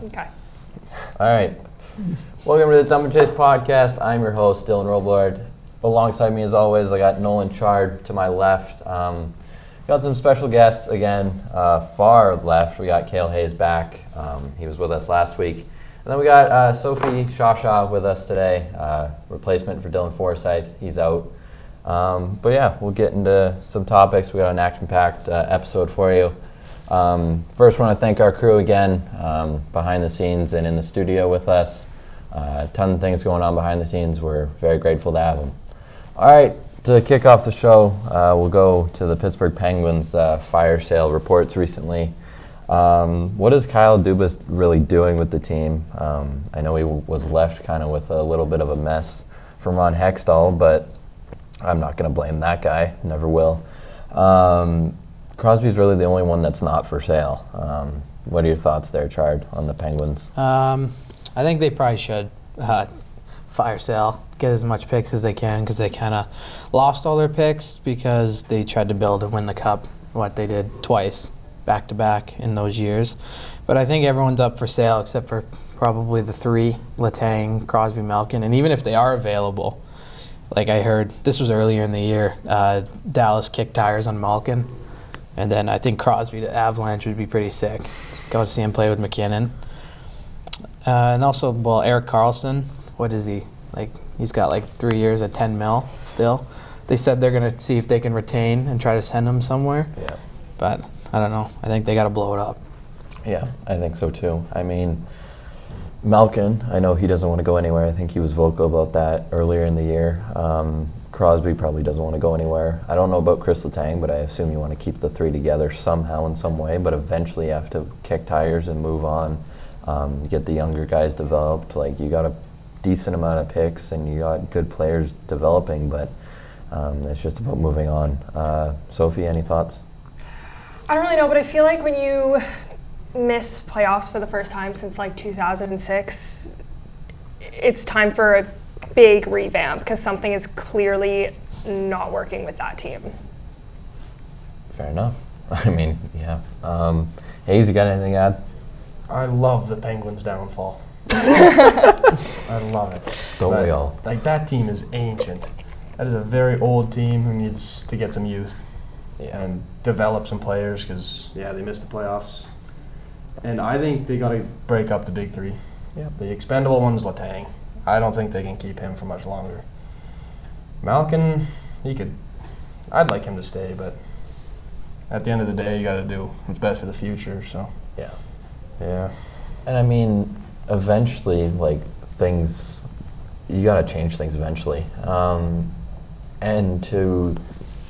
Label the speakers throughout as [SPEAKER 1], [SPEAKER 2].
[SPEAKER 1] Okay.
[SPEAKER 2] All right. Welcome to the Dumb and Chase podcast. I'm your host, Dylan Robillard. Alongside me, as always, I got Nolan Chard to my left. Got some special guests again. Far left, we got Cale Hayes back. He was with us last week. And then we got Sophie Sciascia with us today, replacement for Dylan Forsyth. He's out. But yeah, we'll get into some topics. We got an action-packed episode for you. First, want to thank our crew again, behind the scenes and in the studio with us. A ton of things going on behind the scenes. We're very grateful to have them. All right, to kick off the show, we'll go to the Pittsburgh Penguins fire sale reports recently. What is Kyle Dubas really doing with the team? I know he was left kind of with a little bit of a mess from Ron Hextall, but I'm not going to blame that guy. Never will. Crosby's really the only one that's not for sale. What are your thoughts there, Chard, on the Penguins?
[SPEAKER 3] I think they probably should fire sale, get as much picks as they can, because they kind of lost all their picks because they tried to build and win the cup, what they did twice, back-to-back in those years. But I think everyone's up for sale except for probably the three, Letang, Crosby, Malkin, and even if they are available, like I heard, this was earlier in the year, Dallas kicked tires on Malkin, and then I think Crosby to Avalanche would be pretty sick. Go to see him play with McKinnon. And also, well, Erik Karlsson, what is he? Like, he's got like 3 years at 10 mil still. They said they're going to see if they can retain and try to send him somewhere.
[SPEAKER 2] Yeah.
[SPEAKER 3] But I don't know. I think they got to blow it up.
[SPEAKER 2] Yeah, I think so too. I mean, Malkin, I know he doesn't want to go anywhere. I think he was vocal about that earlier in the year. Crosby probably doesn't want to go anywhere. I don't know about Chris Letang, but I assume you want to keep the three together somehow in some way, but eventually you have to kick tires and move on. Get the younger guys developed. Like, you got a decent amount of picks and you got good players developing, but it's just about moving on. Sophie, any thoughts?
[SPEAKER 1] I don't really know, but I feel like when you miss playoffs for the first time since like 2006, it's time for a big revamp because something is clearly not working with that team.
[SPEAKER 2] Fair enough. I mean, yeah. Hayes, you got anything to add?
[SPEAKER 4] I love the Penguins' downfall. I love it.
[SPEAKER 2] Don't we all?
[SPEAKER 4] Like, that team is ancient. That is a very old team who needs to get some youth and develop some players because, they missed the playoffs. And I think they got to break up the big three.
[SPEAKER 2] Yeah.
[SPEAKER 4] The expendable one's Letang. I don't think they can keep him for much longer. Malkin, I'd like him to stay, but at the end of the day, you got to do what's best for the future. So yeah.
[SPEAKER 2] And I mean, eventually, like, you got to change things eventually. And to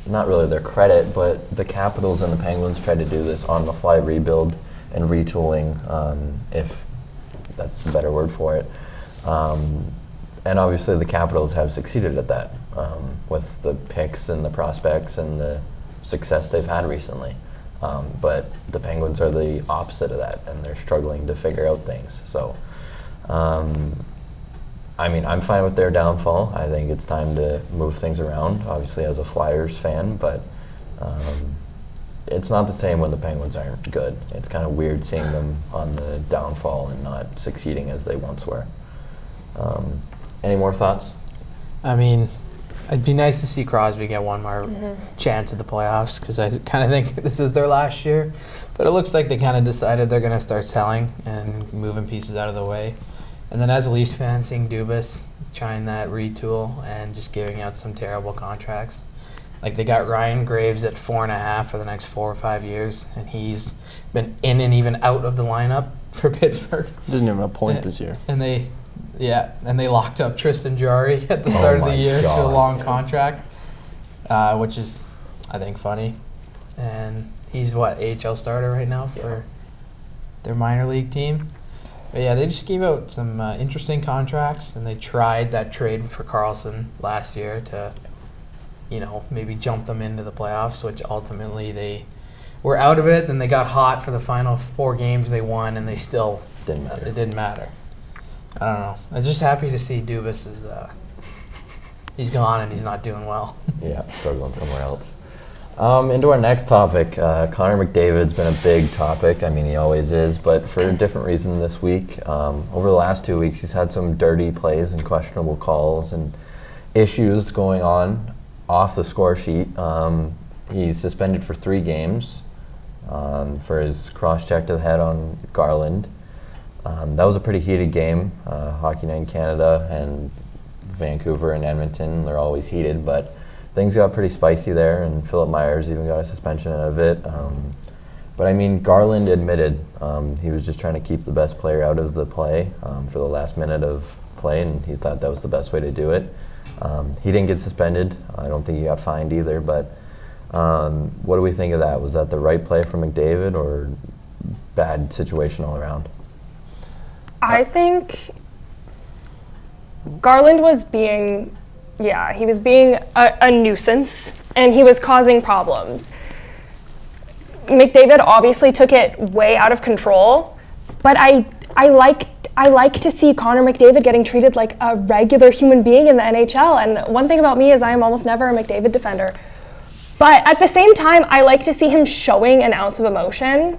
[SPEAKER 2] not really their credit, but the Capitals and the Penguins tried to do this on-the-fly rebuild and retooling, if that's the better word for it. And obviously the Capitals have succeeded at that, with the picks and the prospects and the success they've had recently. But the Penguins are the opposite of that, and they're struggling to figure out things. So, I mean, I'm fine with their downfall. I think it's time to move things around, obviously as a Flyers fan, but it's not the same when the Penguins aren't good. It's kind of weird seeing them on the downfall and not succeeding as they once were. Any more thoughts?
[SPEAKER 3] I mean, it'd be nice to see Crosby get one more chance at the playoffs because I kind of think this is their last year. But it looks like they kind of decided they're going to start selling and moving pieces out of the way. And then as a Leafs fan, seeing Dubas trying that retool and just giving out some terrible contracts. Like, they got Ryan Graves at 4.5 for the next 4 or 5 years, and he's been in and even out of the lineup for Pittsburgh.
[SPEAKER 4] Doesn't even have a point this year.
[SPEAKER 3] And they locked up Tristan Jarry at the start of the year to a long contract, which is, I think, funny. And he's AHL starter right now for their minor league team. But yeah, they just gave out some interesting contracts, and they tried that trade for Karlsson last year to, maybe jump them into the playoffs, which ultimately they were out of it. Then they got hot for the final 4 games they won, and they still
[SPEAKER 2] Didn't matter.
[SPEAKER 3] It didn't matter. I don't know. I'm just happy to see Dubas is he's gone and he's not doing well.
[SPEAKER 2] Yeah, struggling somewhere else. Into our next topic, Connor McDavid's been a big topic. I mean, he always is, but for a different reason this week. Over the last 2 weeks, he's had some dirty plays and questionable calls and issues going on off the score sheet. He's suspended for 3 games for his cross-check to the head on Garland. That was a pretty heated game. Hockey Night in Canada and Vancouver and Edmonton, they're always heated, but things got pretty spicy there, and Philip Myers even got a suspension out of it. But I mean, Garland admitted he was just trying to keep the best player out of the play for the last minute of play, and he thought that was the best way to do it. He didn't get suspended. I don't think he got fined either, but what do we think of that? Was that the right play from McDavid or bad situation all around?
[SPEAKER 1] I think Garland was being a nuisance, and he was causing problems. McDavid obviously took it way out of control, but I like to see Connor McDavid getting treated like a regular human being in the NHL. And one thing about me is I am almost never a McDavid defender. But at the same time, I like to see him showing an ounce of emotion.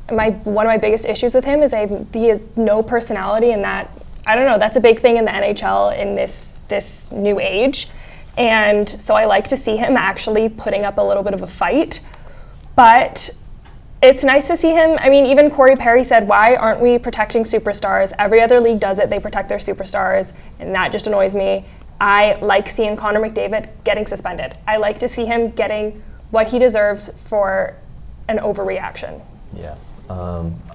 [SPEAKER 1] One of my biggest issues with him is he has no personality, and that, I don't know, that's a big thing in the NHL in this new age. And so I like to see him actually putting up a little bit of a fight. But it's nice to see him. I mean, even Corey Perry said, why aren't we protecting superstars? Every other league does it. They protect their superstars, and that just annoys me. I like seeing Connor McDavid getting suspended. I like to see him getting what he deserves for an overreaction.
[SPEAKER 2] Yeah.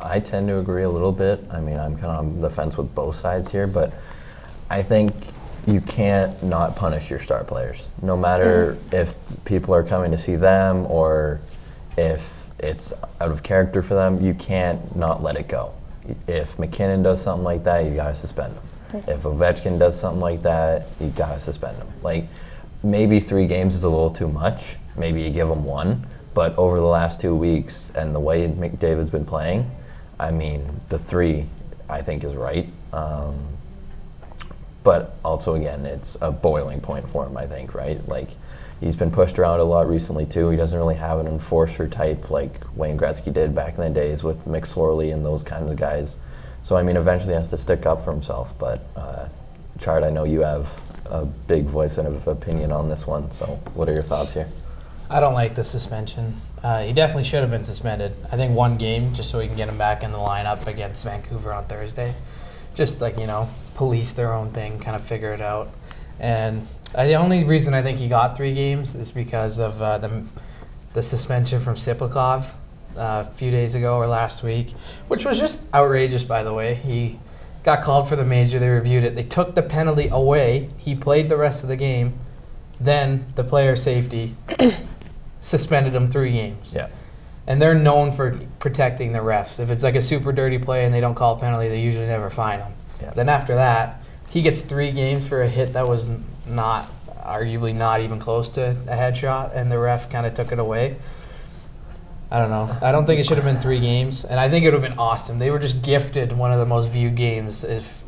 [SPEAKER 2] I tend to agree a little bit. I mean, I'm kind of on the fence with both sides here, but I think you can't not punish your star players, no matter if people are coming to see them or if it's out of character for them. You can't not let it go. If McKinnon does something like that, you gotta suspend him. If Ovechkin does something like that, you gotta suspend him. Like, maybe 3 games is a little too much. Maybe you give him 1. But over the last 2 weeks and the way McDavid's been playing, I mean, the 3, I think, is right. But also, again, it's a boiling point for him, I think, right? Like, he's been pushed around a lot recently, too. He doesn't really have an enforcer type like Wayne Gretzky did back in the days with Mick Sorley and those kinds of guys. So, I mean, eventually he has to stick up for himself. But, Chard, I know you have a big voice and of opinion on this one. So what are your thoughts here?
[SPEAKER 3] I don't like the suspension. He definitely should have been suspended. I think 1 game, just so we can get him back in the lineup against Vancouver on Thursday. Just police their own thing, kind of figure it out. And the only reason I think he got 3 games is because of the suspension from Siplikov a few days ago or last week, which was just outrageous, by the way. He got called for the major. They reviewed it. They took the penalty away. He played the rest of the game. Then the player safety suspended him 3 games.
[SPEAKER 2] Yeah.
[SPEAKER 3] And they're known for protecting the refs. If it's like a super dirty play and they don't call a penalty, they usually never fine him.
[SPEAKER 2] Yeah.
[SPEAKER 3] Then after that, he gets 3 games for a hit that was arguably not even close to a headshot, and the ref kind of took it away. I don't know. I don't think it should have been 3 games, and I think it would have been awesome. They were just gifted one of the most viewed games if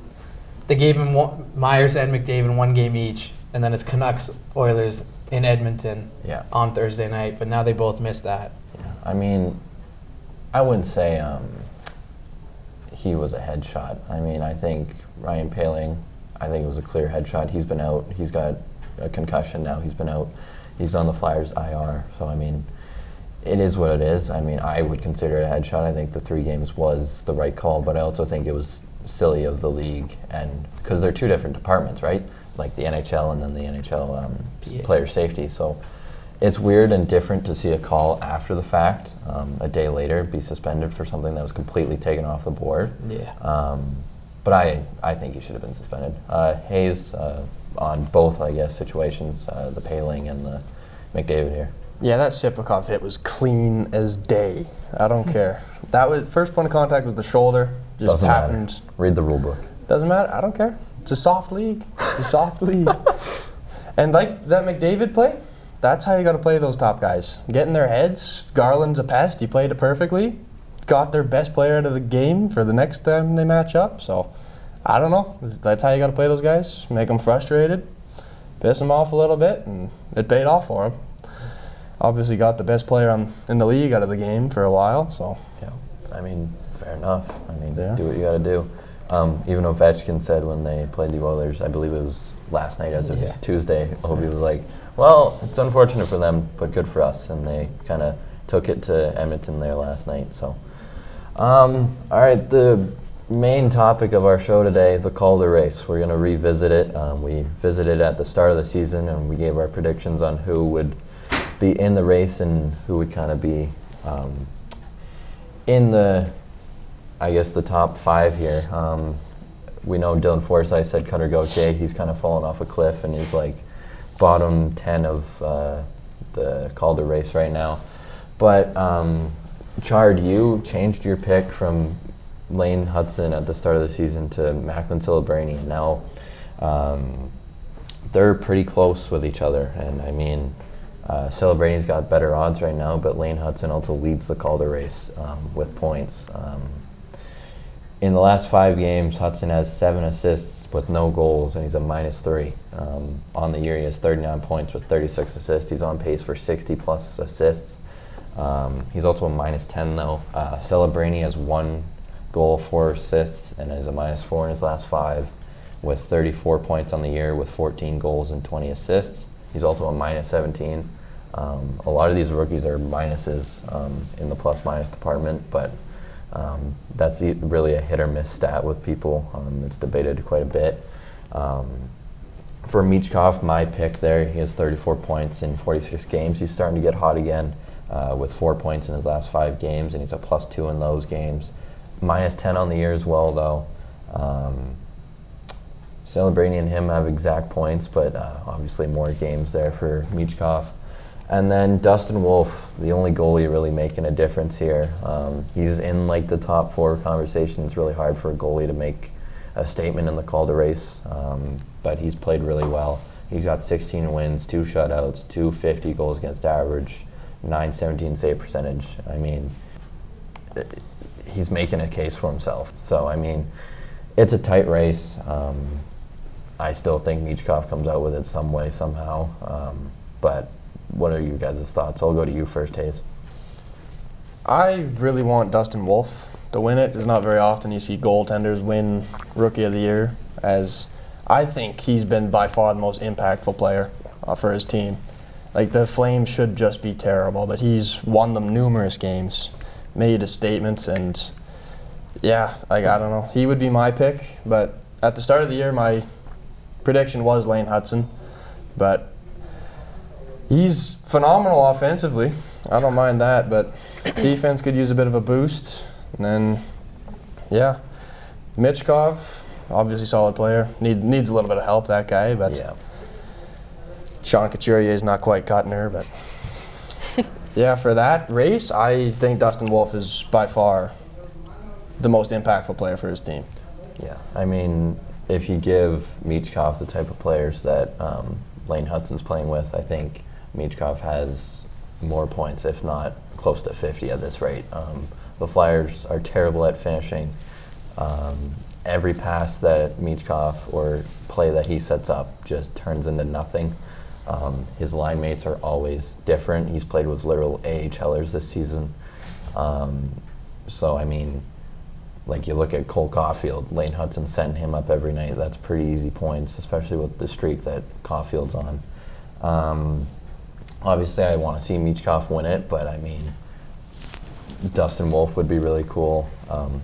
[SPEAKER 3] they gave him Myers and McDavid 1 game each, and then it's Canucks Oilers in Edmonton on Thursday night, but now they both missed that.
[SPEAKER 2] Yeah. I mean, I wouldn't say he was a headshot. I mean, I think Ryan Poehling, I think it was a clear headshot. He's been out. He's got a concussion now. He's been out. He's on the Flyers IR. So, I mean, it is what it is. I mean, I would consider it a headshot. I think the 3 games was the right call, but I also think it was silly of the league, and because they're 2 different departments, right? Like the NHL and then the NHL player safety. So it's weird and different to see a call after the fact, a day later, be suspended for something that was completely taken off the board.
[SPEAKER 3] Yeah.
[SPEAKER 2] But I think he should have been suspended. Hayes, on both, I guess, situations, the Poehling and the McDavid here.
[SPEAKER 4] Yeah, that Siplikov hit was clean as day. I don't care. That was first point of contact was the shoulder. Just
[SPEAKER 2] Doesn't
[SPEAKER 4] happened.
[SPEAKER 2] matter. Read the rule book.
[SPEAKER 4] Doesn't matter. I don't care. It's a soft league. It's a soft league. And like that McDavid play, that's how you got to play those top guys. Get in their heads. Garland's a pest. He played it perfectly. Got their best player out of the game for the next time they match up. So, I don't know. That's how you got to play those guys. Make them frustrated. Piss them off a little bit, and it paid off for them. obviously got the best player in the league out of the game for a while. So
[SPEAKER 2] Yeah, I mean, fair enough. I mean,
[SPEAKER 4] Yeah.
[SPEAKER 2] do what you got to do. Even Ovechkin said when they played the Oilers, I believe it was last night as of Tuesday, Ovi was like, well, it's unfortunate for them, but good for us. And they kind of took it to Edmonton there last night. So, all right, the main topic of our show today, the Calder race. We're going to revisit it. We visited at the start of the season, and we gave our predictions on who would be in the race and who would kind of be in the, I guess, the top 5 here. We know Dylan Forsythe said Cutter Gauthier. He's kind of fallen off a cliff, and he's like bottom 10 of the Calder race right now. But Chard, you changed your pick from Lane Hutson at the start of the season to Macklin Celebrini, and now they're pretty close with each other. And I mean, Celebrini's got better odds right now, but Lane Hutson also leads the Calder race with points. In the last 5 games, Hutson has 7 assists with no goals, and he's a -3. On the year, he has 39 points with 36 assists. He's on pace for 60-plus assists. He's also a -10, though. Celebrini has 1 goal, 4 assists, and is a -4 in his last 5, with 34 points on the year with 14 goals and 20 assists. He's also a -17. A lot of these rookies are minuses in the plus-minus department, but that's really a hit-or-miss stat with people. It's debated quite a bit. For Michkov, my pick there, he has 34 points in 46 games. He's starting to get hot again with 4 points in his last 5 games, and he's a +2 in those games. -10 on the year as well, though. Celebrini and him have exact points, but obviously more games there for Michkov. And then Dustin Wolf, the only goalie really making a difference here. He's in like the top 4 conversation. It's really hard for a goalie to make a statement in the Calder race, but he's played really well. He's got 16 wins, 2 shutouts, 250 goals against average, .917 save percentage. I mean, he's making a case for himself. So, I mean, it's a tight race. I still think Michkov comes out with it some way, somehow. But what are you guys' thoughts? I'll go to you first, Hayes.
[SPEAKER 4] I really want Dustin Wolf to win it. It's not very often you see goaltenders win Rookie of the Year, as I think he's been by far the most impactful player for his team. Like, the Flames should just be terrible, but he's won them numerous games, made his statements, and yeah, like, I don't know. He would be my pick, but at the start of the year, my prediction was Lane Hutson, but he's phenomenal offensively. I don't mind that, but defense could use a bit of a boost. And then, yeah, Michkov, obviously solid player. Needs a little bit of help, that guy, but
[SPEAKER 2] Yeah.
[SPEAKER 4] Sean Couturier is not quite cutting her, but yeah, for that race, I think Dustin Wolf is by far the most impactful player for his team.
[SPEAKER 2] Yeah, I mean, if you give Michkov the type of players that Lane Hutson's playing with, I think Michkov has more points, if not close to 50 at this rate. The Flyers are terrible at finishing. Every pass that Michkov or play that he sets up just turns into nothing. His line mates are always different. He's played with literal AHLers this season. So, I mean, like, you look at Cole Caulfield, Lane Hutson sending him up every night. That's pretty easy points, especially with the streak that Caulfield's on. Obviously, I want to see Michkov win it, but I mean, Dustin Wolf would be really cool.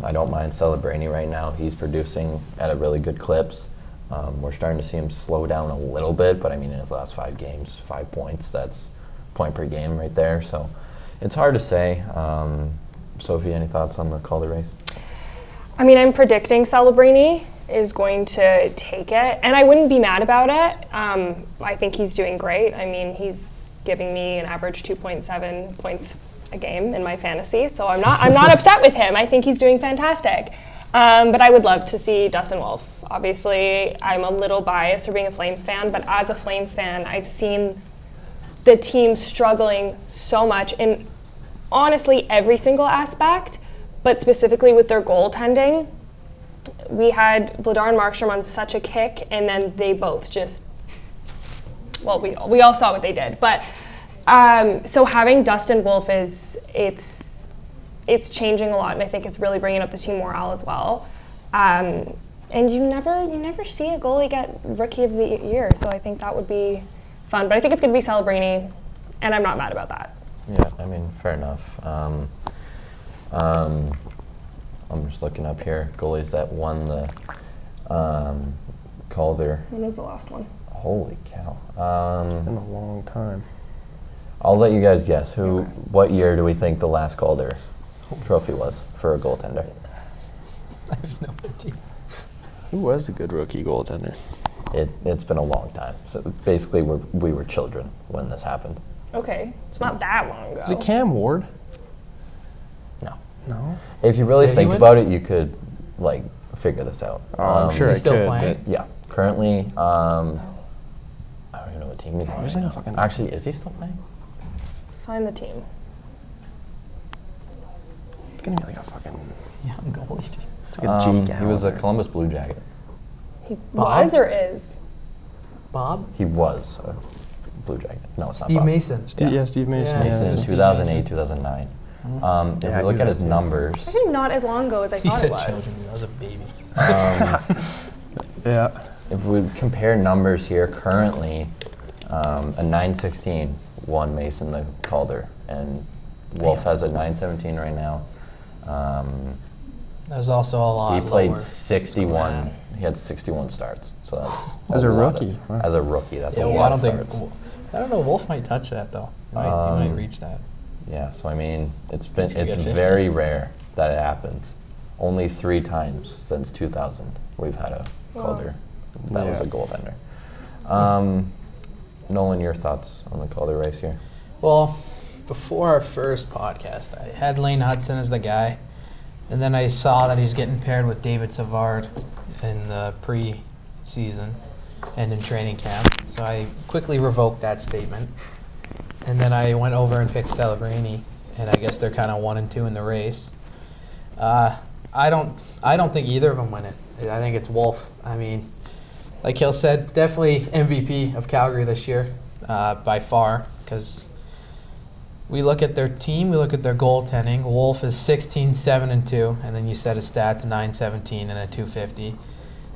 [SPEAKER 2] I don't mind Celebrini right now. He's producing at a really good clips. We're starting to see him slow down a little bit, but I mean, in his last 5 games, 5 points, that's point per game right there. So it's hard to say. Sophie, any thoughts on the Calder race?
[SPEAKER 1] I mean, I'm predicting Celebrini is going to take it, and I wouldn't be mad about it. I think he's doing great. I mean, he's giving me an average 2.7 points a game in my fantasy, so I'm not upset with him. I think he's doing fantastic. But I would love to see Dustin Wolf. Obviously, I'm a little biased for being a Flames fan, but as a Flames fan, I've seen the team struggling so much in honestly every single aspect, but specifically with their goaltending. We had Vladar and Markstrom on such a kick, and then they both just, well, we all saw what they did, but So having Dustin Wolf it's changing a lot, and I think it's really bringing up the team morale as well. And you never see a goalie get Rookie of the Year, so I think that would be fun. But I think it's going to be Celebrini, and I'm not mad about that.
[SPEAKER 2] Yeah, I mean, fair enough. I'm just looking up here. Goalies that won the Calder.
[SPEAKER 1] When was the last one?
[SPEAKER 2] Holy cow.
[SPEAKER 4] Been a long time.
[SPEAKER 2] I'll let you guys guess.
[SPEAKER 1] Okay.
[SPEAKER 2] What year do we think the last Calder Trophy was for a goaltender?
[SPEAKER 3] I have no idea.
[SPEAKER 4] Who was the good rookie goaltender?
[SPEAKER 2] It's been a long time. So basically, we were children when this happened.
[SPEAKER 1] Okay, it's not that long ago.
[SPEAKER 4] Was it Cam Ward?
[SPEAKER 2] No.
[SPEAKER 4] No.
[SPEAKER 2] If you really
[SPEAKER 3] Did he
[SPEAKER 2] think
[SPEAKER 3] win?
[SPEAKER 2] about it, you could figure this out.
[SPEAKER 4] I'm sure I
[SPEAKER 3] Is he still
[SPEAKER 4] could.
[SPEAKER 3] playing?
[SPEAKER 2] Yeah. Currently, I don't even know what team he's on.
[SPEAKER 4] he's
[SPEAKER 2] right
[SPEAKER 4] like
[SPEAKER 2] now.
[SPEAKER 4] a fucking-
[SPEAKER 2] Actually, is he still playing?
[SPEAKER 1] Find the team.
[SPEAKER 4] It's gonna be like a fucking.
[SPEAKER 3] Young goalie.
[SPEAKER 4] It's like a G
[SPEAKER 2] He was a
[SPEAKER 4] calendar.
[SPEAKER 2] Columbus Blue Jacket.
[SPEAKER 1] He
[SPEAKER 3] Bob?
[SPEAKER 1] was or is?
[SPEAKER 3] Bob?
[SPEAKER 2] He was a Blue Jacket. No, it's
[SPEAKER 3] Steve
[SPEAKER 2] not Bob.
[SPEAKER 3] Mason.
[SPEAKER 4] Steve Mason.
[SPEAKER 3] Yeah,
[SPEAKER 2] Mason in
[SPEAKER 3] Steve
[SPEAKER 2] 2008,
[SPEAKER 3] Mason.
[SPEAKER 2] 2009. If
[SPEAKER 4] Yeah, I
[SPEAKER 2] you look
[SPEAKER 4] knew
[SPEAKER 2] at
[SPEAKER 4] that
[SPEAKER 2] his
[SPEAKER 4] too.
[SPEAKER 2] numbers,
[SPEAKER 1] Actually, not as long ago as I
[SPEAKER 3] He
[SPEAKER 1] thought
[SPEAKER 3] said
[SPEAKER 1] it was.
[SPEAKER 3] children. I was a baby.
[SPEAKER 4] Yeah.
[SPEAKER 2] if we compare numbers here currently, a 916 won Mason the Calder, and Wolf has a 917 right now.
[SPEAKER 3] That was also a lot
[SPEAKER 2] He played
[SPEAKER 3] lower.
[SPEAKER 2] 61.
[SPEAKER 3] Yeah.
[SPEAKER 2] He had 61 starts, so that's
[SPEAKER 4] As a
[SPEAKER 2] lot of-
[SPEAKER 4] rookie, wow.
[SPEAKER 2] As a rookie, that's
[SPEAKER 3] Yeah,
[SPEAKER 2] a
[SPEAKER 3] well,
[SPEAKER 2] lot
[SPEAKER 3] I don't
[SPEAKER 2] of
[SPEAKER 3] think.
[SPEAKER 2] starts.
[SPEAKER 3] I don't know. Wolf might touch that though. He might reach that.
[SPEAKER 2] Yeah, so I mean, it's
[SPEAKER 3] gonna get 50.
[SPEAKER 2] very rare that it happens. Only 3 times since 2000 we've had a Calder that was
[SPEAKER 4] Yeah.
[SPEAKER 2] a goaltender. Nolan, your thoughts on the Calder race here?
[SPEAKER 3] Well, before our first podcast, I had Lane Hutson as the guy, and then I saw that he's getting paired with David Savard in the pre-season and in training camp. So I quickly revoked that statement, and then I went over and picked Celebrini, and I guess they're kind of 1 and 2 in the race. I don't think either of them win it. I think it's Wolf. I mean, like Cale said, definitely MVP of Calgary this year, by far, because we look at their team, we look at their goaltending. Wolf is 16-7-2, and then you said his stats 917 and a 250.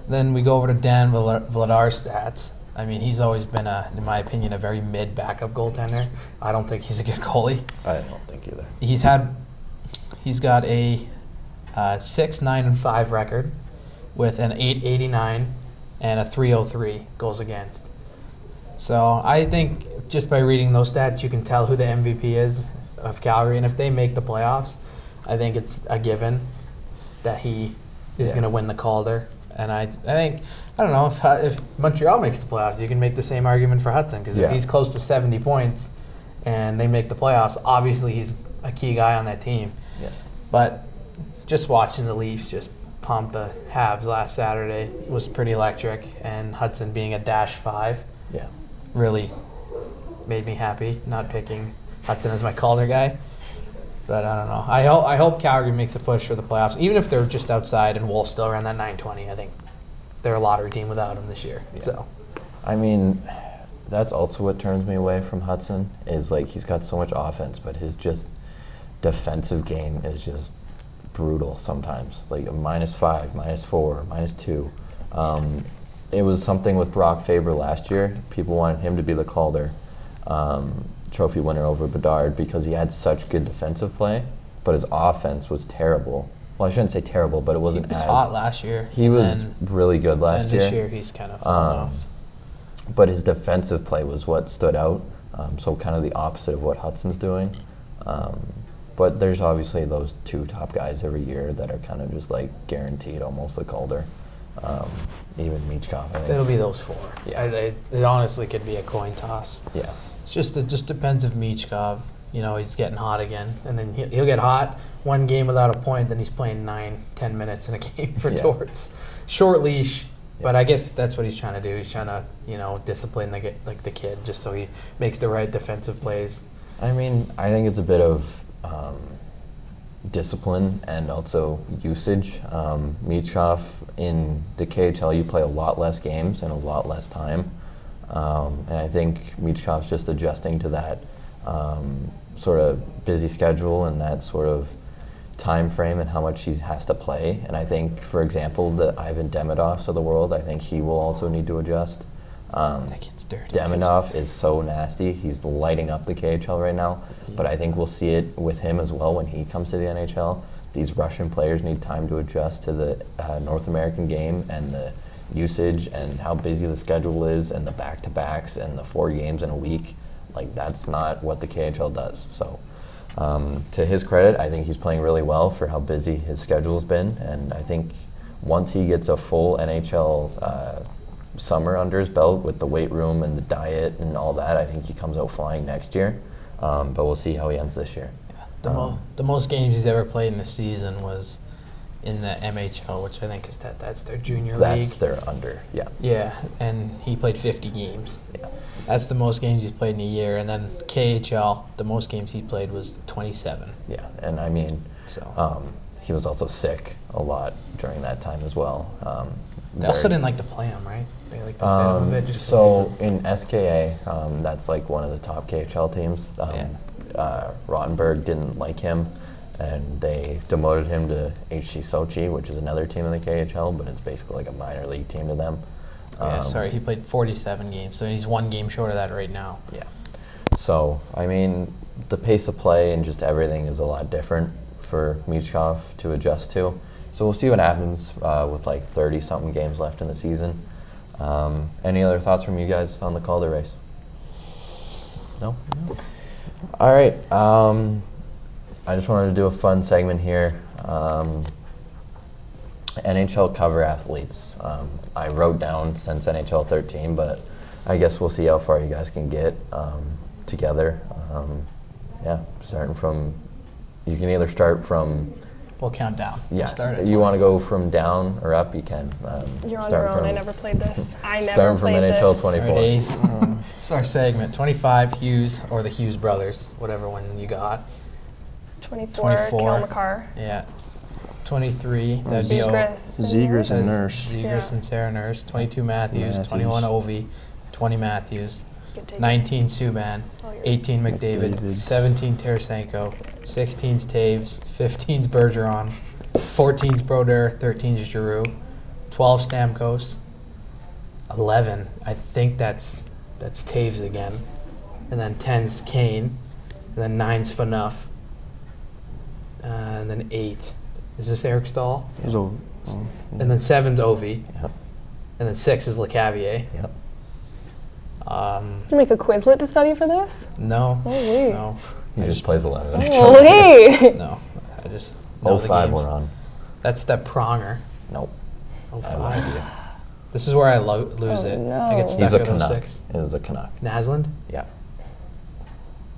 [SPEAKER 3] Then we go over to Dan Vladar's stats. I mean, he's always been, in my opinion, a very mid backup goaltender. I don't think he's a good goalie.
[SPEAKER 2] I don't think either.
[SPEAKER 3] He's got a 6-9-5 record with an 889 and a 303 goals against. So I think just by reading those stats, you can tell who the MVP is of Calgary, and if they make the playoffs, I think it's a given that he is
[SPEAKER 2] Yeah.
[SPEAKER 3] going to win the Calder. And I think, I don't know, if Montreal makes the playoffs, you can make the same argument for Hutson, because
[SPEAKER 2] Yeah.
[SPEAKER 3] if he's close to 70 points and they make the playoffs, obviously he's a key guy on that team.
[SPEAKER 2] Yeah.
[SPEAKER 3] But just watching the Leafs just pump the Habs last Saturday was pretty electric, and Hutson being a -5
[SPEAKER 2] Yeah.
[SPEAKER 3] really made me happy, not picking Hutson as my Calder guy. But I don't know. I hope Calgary makes a push for the playoffs, even if they're just outside and Wolf's still around that 920. I think they're a lottery team without him this year.
[SPEAKER 2] Yeah.
[SPEAKER 3] So
[SPEAKER 2] I mean, that's also what turns me away from Hutson, is like he's got so much offense, but his just defensive game is just brutal sometimes. Like a -5, -4, -2. It was something with Brock Faber last year. People wanted him to be the Calder Trophy winner over Bedard because he had such good defensive play, but his offense was terrible. Well, I shouldn't say terrible, but it
[SPEAKER 3] he
[SPEAKER 2] wasn't
[SPEAKER 3] was
[SPEAKER 2] as
[SPEAKER 3] hot last year.
[SPEAKER 2] He was
[SPEAKER 3] and
[SPEAKER 2] really good last
[SPEAKER 3] and
[SPEAKER 2] year.
[SPEAKER 3] this year he's kind of fallen off.
[SPEAKER 2] But his defensive play was what stood out. So kind of the opposite of what Hudson's doing. But there's obviously those 2 top guys every year that are kind of just like guaranteed almost the Calder. Even Michkov, I think.
[SPEAKER 3] It'll be those 4.
[SPEAKER 2] Yeah.
[SPEAKER 3] It honestly could be a coin toss.
[SPEAKER 2] Yeah.
[SPEAKER 3] It just depends if Michkov, he's getting hot again, and then he'll get hot 1 game without a point, then he's playing 9-10 minutes in a game for
[SPEAKER 2] Yeah.
[SPEAKER 3] Torts. Short leash, but
[SPEAKER 2] Yeah.
[SPEAKER 3] I guess that's what he's trying to do. He's trying to discipline the kid just so he makes the right defensive plays.
[SPEAKER 2] I mean, I think it's a bit of discipline and also usage. Michkov in the KHL, you play a lot less games and a lot less time. And I think Michkov's just adjusting to that sort of busy schedule and that sort of time frame and how much he has to play. And I think, for example, the Ivan Demidovs of the world, I think he will also need to adjust.
[SPEAKER 3] That kid's dirty.
[SPEAKER 2] Demidov is so nasty. He's lighting up the KHL right now. But I think we'll see it with him as well when he comes to the NHL. These Russian players need time to adjust to the North American game and the usage and how busy the schedule is and the back-to-backs and the 4 games in a week. Like, that's not what the KHL does. So to his credit, I think he's playing really well for how busy his schedule's been. And I think once he gets a full NHL summer under his belt with the weight room and the diet and all that, I think he comes out flying next year. But we'll see how he ends this year.
[SPEAKER 3] The most games he's ever played in a season was in the MHL, which I think is that's their junior league.
[SPEAKER 2] That's their under, yeah.
[SPEAKER 3] Yeah, and he played 50 games.
[SPEAKER 2] Yeah.
[SPEAKER 3] That's the most games he's played in a year. And then KHL, the most games he played was 27.
[SPEAKER 2] Yeah, and I mean,
[SPEAKER 3] So
[SPEAKER 2] he was also sick a lot during that time as well.
[SPEAKER 3] they also didn't like to play him, right? They like to sit him a bit just 'cause
[SPEAKER 2] so in SKA, that's like one of the top KHL teams. Rottenberg didn't like him, and they demoted him to HC Sochi, which is another team in the KHL, but it's basically like a minor league team to them.
[SPEAKER 3] he played 47 games, so he's 1 game short of that right now.
[SPEAKER 2] Yeah. So, I mean, the pace of play and just everything is a lot different for Michkov to adjust to. So we'll see what happens with like 30-something games left in the season. Any other thoughts from you guys on the Calder race? No? All right. I just wanted to do a fun segment here. NHL Cover Athletes. I wrote down since NHL 13, but I guess we'll see how far you guys can get together. Starting from, you can either start from.
[SPEAKER 3] We'll count down.
[SPEAKER 2] Yeah.
[SPEAKER 3] Start at
[SPEAKER 2] You want to go from down or up? You can.
[SPEAKER 1] You're on
[SPEAKER 2] start
[SPEAKER 1] your own.
[SPEAKER 2] from-
[SPEAKER 1] I never played this. I never
[SPEAKER 2] Starting from
[SPEAKER 1] played
[SPEAKER 2] NHL
[SPEAKER 1] this.
[SPEAKER 2] 24.
[SPEAKER 3] All right, Ace. It's our segment. 25 Hughes or the Hughes brothers, whatever one you got.
[SPEAKER 1] 24.
[SPEAKER 3] 24.
[SPEAKER 1] Cale McCarr.
[SPEAKER 3] Yeah. 23. That'd be
[SPEAKER 4] Zegras and Nurse.
[SPEAKER 3] Zegras
[SPEAKER 1] Yeah.
[SPEAKER 3] and Sarah Nurse. 22 Matthews. 21 Ovi. 20 Matthews.
[SPEAKER 1] You can take
[SPEAKER 3] 19 Subban.
[SPEAKER 1] all yours.
[SPEAKER 3] 18 McDavid.
[SPEAKER 4] McDavid.
[SPEAKER 3] 17 Tarasenko. 16's Taves. 15's Bergeron. 14's Brodeur. 13's Giroux. 12 Stamkos. 11. I think that's Taves again. And then 10's Kane. And then 9's Phaneuf. And then 8. Is this Eric Stahl? And then 7's Ovi.
[SPEAKER 2] Yep.
[SPEAKER 3] And then 6 is LeCavier.
[SPEAKER 2] Yep.
[SPEAKER 1] Did you make a Quizlet to study for this?
[SPEAKER 3] No.
[SPEAKER 1] Holy.
[SPEAKER 3] No.
[SPEAKER 2] He just plays 11.
[SPEAKER 1] Holy.
[SPEAKER 3] No. I just know the
[SPEAKER 2] 05
[SPEAKER 3] games.
[SPEAKER 2] we're on.
[SPEAKER 3] That's that Pronger.
[SPEAKER 2] Nope. I have no
[SPEAKER 3] 05.
[SPEAKER 2] idea.
[SPEAKER 3] This is where I lose
[SPEAKER 1] Oh,
[SPEAKER 3] it.
[SPEAKER 1] no.
[SPEAKER 3] I get
[SPEAKER 2] He's
[SPEAKER 3] stuck
[SPEAKER 2] a
[SPEAKER 3] at
[SPEAKER 2] Canuck.
[SPEAKER 3] 06.
[SPEAKER 2] It was a Canuck.
[SPEAKER 3] Naslund?
[SPEAKER 2] Yeah.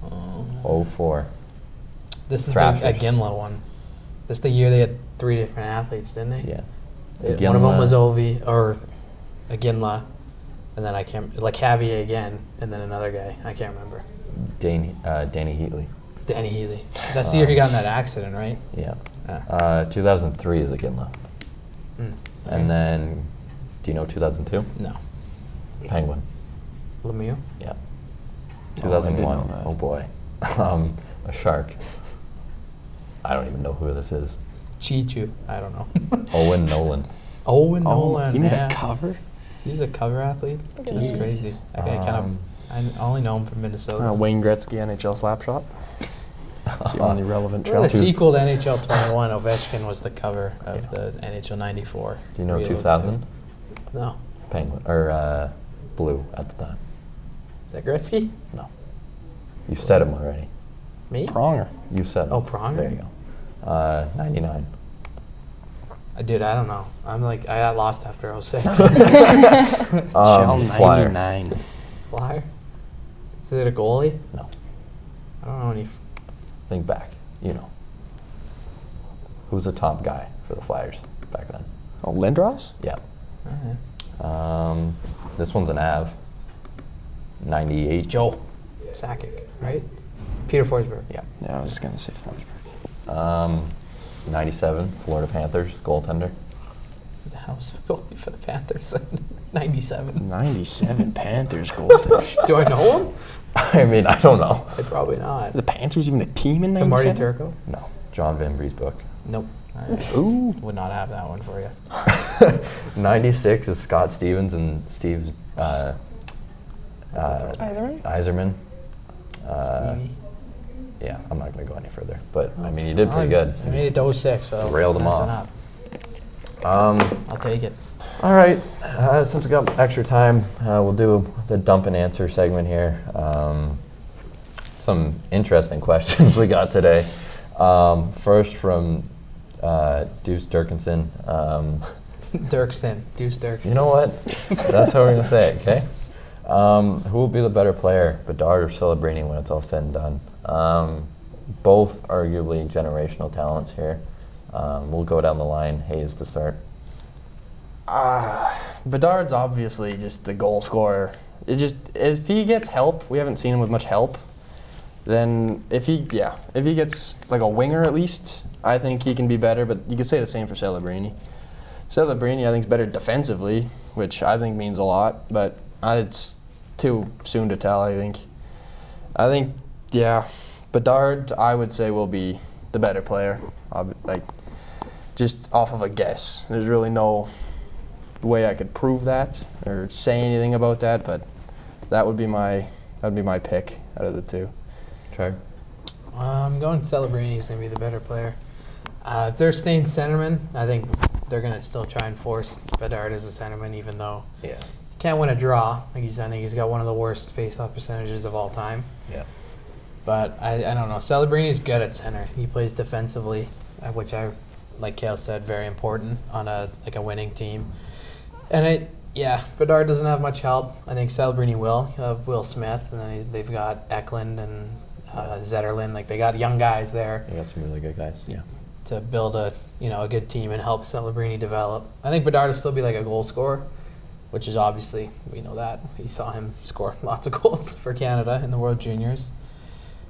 [SPEAKER 3] Oh.
[SPEAKER 2] 04.
[SPEAKER 3] This is
[SPEAKER 2] Thrashers.
[SPEAKER 3] the Ginla one. This is the year they had 3 different athletes, didn't they?
[SPEAKER 2] Yeah.
[SPEAKER 3] One of them
[SPEAKER 2] Ginla.
[SPEAKER 3] was Ovi, or Ginla, and then I can't, like Javier again, and then another guy. I can't remember.
[SPEAKER 2] Danny Heatley.
[SPEAKER 3] Danny Healy. That's the year he got in that accident, right?
[SPEAKER 2] Yeah.
[SPEAKER 3] Ah.
[SPEAKER 2] 2003 is a Ginla.
[SPEAKER 3] Mm.
[SPEAKER 2] And then, do you know 2002?
[SPEAKER 3] No.
[SPEAKER 2] Penguin.
[SPEAKER 3] Lemieux?
[SPEAKER 2] Yeah.
[SPEAKER 4] Oh, I did
[SPEAKER 2] 2001.
[SPEAKER 4] know that.
[SPEAKER 2] Oh boy. A Shark. I don't even know who this is.
[SPEAKER 3] Chichu. I don't know.
[SPEAKER 2] Owen Nolan.
[SPEAKER 3] Owen Nolan.
[SPEAKER 4] He made
[SPEAKER 3] yeah.
[SPEAKER 4] a cover?
[SPEAKER 3] He's a cover athlete.
[SPEAKER 1] Look at
[SPEAKER 3] That's
[SPEAKER 1] him.
[SPEAKER 3] crazy. That guy I only know him from Minnesota.
[SPEAKER 4] Wayne Gretzky, NHL Slapshot. It's the only relevant
[SPEAKER 3] We're the
[SPEAKER 4] trail.
[SPEAKER 3] sequel to NHL 21. Ovechkin was the cover of the NHL 94.
[SPEAKER 2] Do you know
[SPEAKER 3] Reload
[SPEAKER 2] 2000?
[SPEAKER 3] too. No.
[SPEAKER 2] Penguin. Or Blue at the time.
[SPEAKER 3] Is that Gretzky?
[SPEAKER 2] No. You said him already.
[SPEAKER 3] Me?
[SPEAKER 4] Pronger.
[SPEAKER 2] You said him.
[SPEAKER 3] Oh, Pronger?
[SPEAKER 2] There you go. 99.
[SPEAKER 3] Dude, I don't know. I'm like, I got lost after 06.
[SPEAKER 4] Shell
[SPEAKER 2] Flyer.
[SPEAKER 4] 99.
[SPEAKER 3] Flyer? Is it a goalie?
[SPEAKER 2] No.
[SPEAKER 3] I don't know any.
[SPEAKER 2] Think back. You know. Who's the top guy for the Flyers back then?
[SPEAKER 4] Oh, Lindros?
[SPEAKER 2] Yeah.
[SPEAKER 3] Alright.
[SPEAKER 2] This one's an Av. 98.
[SPEAKER 3] Joe Sakic, right? Peter Forsberg.
[SPEAKER 2] Yeah.
[SPEAKER 4] Yeah, I was just going to say Forsberg.
[SPEAKER 2] 97, Florida Panthers, goaltender.
[SPEAKER 3] Who the hell was the goalie for the Panthers? 97.
[SPEAKER 4] 97 Panthers goaltender.
[SPEAKER 3] Do I know him?
[SPEAKER 2] I mean, I don't know.
[SPEAKER 3] Probably not.
[SPEAKER 4] The Panthers even a team in
[SPEAKER 3] So Marty
[SPEAKER 4] 97?
[SPEAKER 3] Turco?
[SPEAKER 2] No, John Van Bree's book.
[SPEAKER 3] Nope.
[SPEAKER 4] Ooh.
[SPEAKER 3] Would not have that one for you.
[SPEAKER 2] 96 is Scott Stevens and Steve
[SPEAKER 1] Eiserman?
[SPEAKER 2] Iserman.
[SPEAKER 3] Stevie.
[SPEAKER 2] Yeah, I'm not going to go any further. But, I mean, you did pretty good.
[SPEAKER 3] I made it to 06, so
[SPEAKER 2] Railed them
[SPEAKER 3] messing
[SPEAKER 2] off.
[SPEAKER 3] up. I'll take it.
[SPEAKER 2] All right, since we got extra time, we'll do the dump and answer segment here. Some interesting questions we got today. First from Deuce Dirkinson.
[SPEAKER 3] Deuce Dirksen.
[SPEAKER 2] You know what? That's how we're going to say it, okay? Who will be the better player, Bedard or Celebrini, when it's all said and done? Both arguably generational talents here. We'll go down the line. Hayes to start.
[SPEAKER 4] Bedard's obviously just the goal scorer. If he gets help, we haven't seen him with much help. Then if he gets like a winger at least, I think he can be better. But you could say the same for Celebrini. Celebrini, I think, is better defensively, which I think means a lot. But it's too soon to tell. I think, Bedard, I would say, will be the better player. Just off of a guess. There's really no way I could prove that or say anything about that, but that would be my pick out of the two.
[SPEAKER 2] Chard?
[SPEAKER 3] I'm going Celebrini. He's going to be the better player. If they're staying centerman, I think they're going to still try and force Bedard as a centerman, even though he can't win a draw. I think he's got one of the worst face-off percentages of all time.
[SPEAKER 2] Yeah.
[SPEAKER 3] But I don't know. Celebrini's good at center. He plays defensively, which like Cale said, very important on a winning team. And Bedard doesn't have much help. I think Celebrini will. You have Will Smith, and then they've got Eklund and Zetterlund. Like, they got young guys there.
[SPEAKER 2] They got some really good guys. Yeah.
[SPEAKER 3] To build a good team and help Celebrini develop. I think Bedard will still be like a goal scorer, which is obviously, we know that. We saw him score lots of goals for Canada in the World Juniors.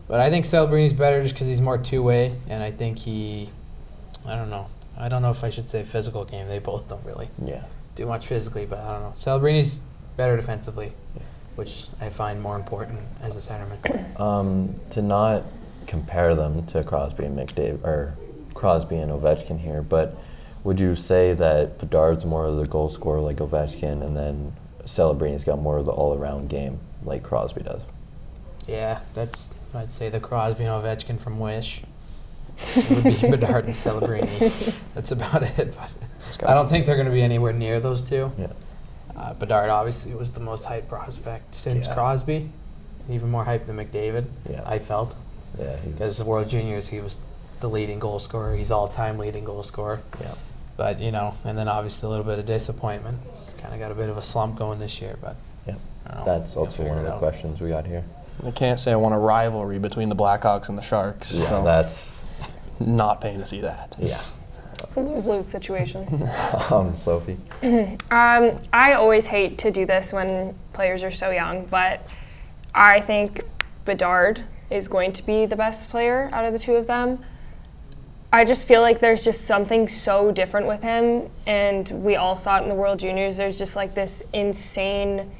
[SPEAKER 3] But I think Celebrini's better just because he's more two-way, and I think I don't know if I should say physical game. They both don't really do much physically, but I don't know. Celebrini's better defensively, which I find more important as a centerman.
[SPEAKER 2] To not compare them to Crosby and McDavid, or Crosby and Ovechkin here, but would you say that Bedard's more of the goal scorer like Ovechkin, and then Celebrini's got more of the all-around game like Crosby does? Yeah,
[SPEAKER 3] I'd say the Crosby and Ovechkin from Wish. It would be Bedard and Celebrini. That's about it. But I don't think they're going to be anywhere near those two.
[SPEAKER 2] Yeah.
[SPEAKER 3] Bedard obviously was the most hyped prospect since Crosby. Even more hyped than McDavid, I felt.
[SPEAKER 2] Yeah.
[SPEAKER 3] Because the World Juniors, he was the leading goal scorer. He's all-time leading goal scorer.
[SPEAKER 2] Yeah.
[SPEAKER 3] But, and then obviously a little bit of disappointment. He's kind of got a bit of a slump going this year. But
[SPEAKER 2] That's also one of the questions we got here.
[SPEAKER 4] I can't say I want a rivalry between the Blackhawks and the Sharks.
[SPEAKER 2] Yeah,
[SPEAKER 4] so
[SPEAKER 2] that's
[SPEAKER 4] not paying to see that.
[SPEAKER 2] Yeah.
[SPEAKER 1] It's a lose-lose situation.
[SPEAKER 2] Sophie?
[SPEAKER 1] I always hate to do this when players are so young, but I think Bedard is going to be the best player out of the two of them. I just feel like there's just something so different with him, and we all saw it in the World Juniors. There's just like this insane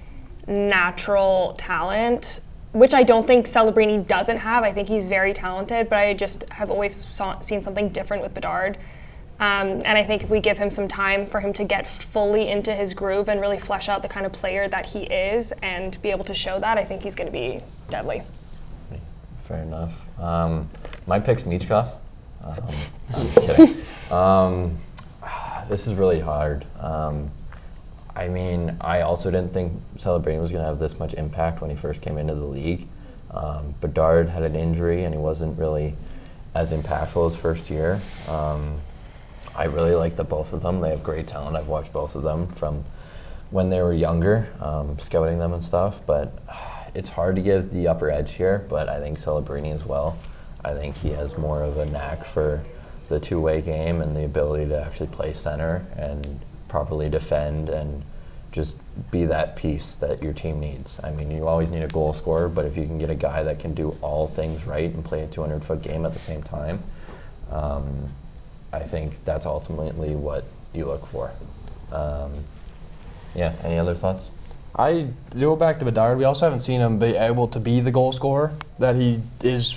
[SPEAKER 1] natural talent, which I don't think Celebrini doesn't have. I think he's very talented, but I just have always seen something different with Bedard. And I think if we give him some time for him to get fully into his groove and really flesh out the kind of player that he is and be able to show that, I think he's going to be deadly.
[SPEAKER 2] Fair enough. My pick's Michkov. I'm just kidding. This is really hard. I mean, I also didn't think Celebrini was going to have this much impact when he first came into the league. Bedard had an injury and he wasn't really as impactful his first year. I really like the both of them. They have great talent. I've watched both of them from when they were younger, scouting them and stuff, but it's hard to give the upper edge here, but I think Celebrini as well. I think he has more of a knack for the two-way game and the ability to actually play center and properly defend and just be that piece that your team needs. I mean, you always need a goal scorer, but if you can get a guy that can do all things right and play a 200-foot game at the same time, I think that's ultimately what you look for. Yeah. Any other thoughts?
[SPEAKER 4] I go back to Bedard. We also haven't seen him be able to be the goal scorer that he is